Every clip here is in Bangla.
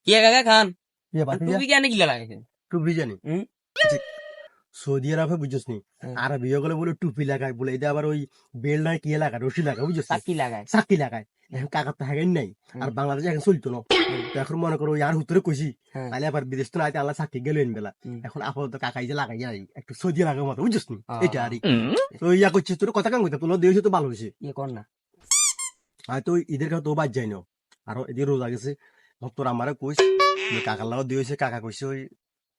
কি কাকা খান ইয়ে বাতি টুপি কেন গিলা লাগাইছে টুপি জানি হুম? সৌদি আরবে বুঝছিস নি আরবি গুলো বলে টুপি লাগায় বলে এটা আবার ওই বেল নাই কি লাগায় রশি লাগায় বুঝছিস চাকি লাগায় চাকি লাগায় এখন কাকার তো হ্যাঁ নাই আর বাংলাদেশে এখন চলতো না তো এখন মনে করো আর হুতরে কইছি হ্যাঁ। তাহলে আবার বিদেশ তো নাই আল্লাহ চাকি গেল বেলা এখন আপাতত কাকাই যে লাগাই যাই একটু সৌদি লাগার মতো বুঝছিস নি এটা আর তো ইয়া করছিস তোর কথা কাম করতে তোর দিয়েছে তো ভালো হয়েছে ইয়ে কর না হয়তো ঈদের কথা তো বাদ যাই না আরো এদিকে রোজা গেছে তোর আমারে কইস কাকার লাগা দিয়েছে কাকা কইছে ওই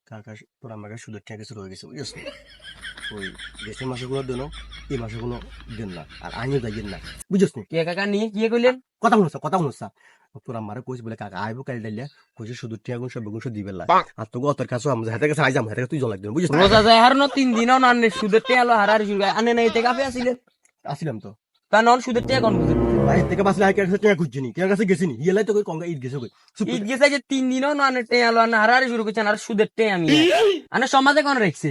কাকা তোর আমাকে সুদের টাকা কিছু রয়ে গেছে বুঝছিস ওই দেশের মাসে গুলো দেন এই মাসে গুলো দেন না আর আইনও যাইয়েন না বুঝছিস নি কি কাকা নিয়ে কি কইলেন কথা শুনছা তোর আমারে কইস বলে কাকা আইবো কাল ডাইলে কইছে শুধু টাকা গুণ সব গুণ দিবে না আর তো অতর কাছে আমরা হাতে কাছে আইজাম হাতে তুই জল লাগবে বুঝছিস রোজা যায় আর ন 3 দিনও না আনে সুদের তে আলো হারার শুরু আনে নাই তে কাপে আসিলেন আসিলাম তো তা নন সুদের তে কোন বুঝেন ভাই থেকে বাসলে আর কাছে টাকা খুঁজছিনি কে কাছে গেছিনি হিলাই তো কই কঙ্গা ঈদ গেছে কই ঈদ গেছে যে 3 দিনও না আনে তে আলো আনে হারার শুরু করছেন আর সুদের তে আমি আনে সমাজে কোন রাখছে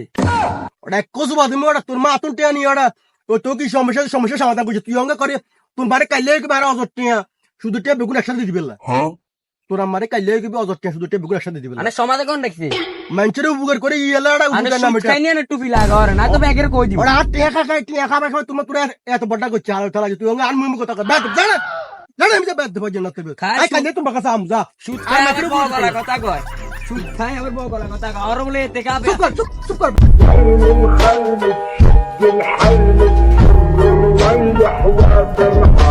ওটা কসু বাদ ওটা তোর মা তুন টেয়া নি ওটা ও তো কি সমস্যা সমাধান করছে তুই অঙ্গ করে তোর বারে কাইলে কি বারে অজর টেয়া শুধু টেয়া বেগুন একসাথে দিবি না তোর আমারে কাইলে কি অজর টেয়া শুধু টেয়া বেগুন একসাথে দিবি না আনে সমাজে কোন রাখছে মানুষের উপকার করে ইয়েলাটা আনে উপকার নাম এটা খাই নিয়ে টুপি লাগা না তো ব্যাগের কই দিব ওরা টেয়া খাবে তোমার তোর এত বড় করছে আর তালা তুই অঙ্গ আনমু কথা কর ব্যাট জানা জানা আমি ব্যাট দেব জন্য তুই আই কাইলে তোমার কাছে আমজা সুদ খাই আবার বড় গলা কথা কয় সুদ খাই আবার বড় গলা কথা কয় আর বলে তে কাপে চুপ কর الحل الحل الريح وافر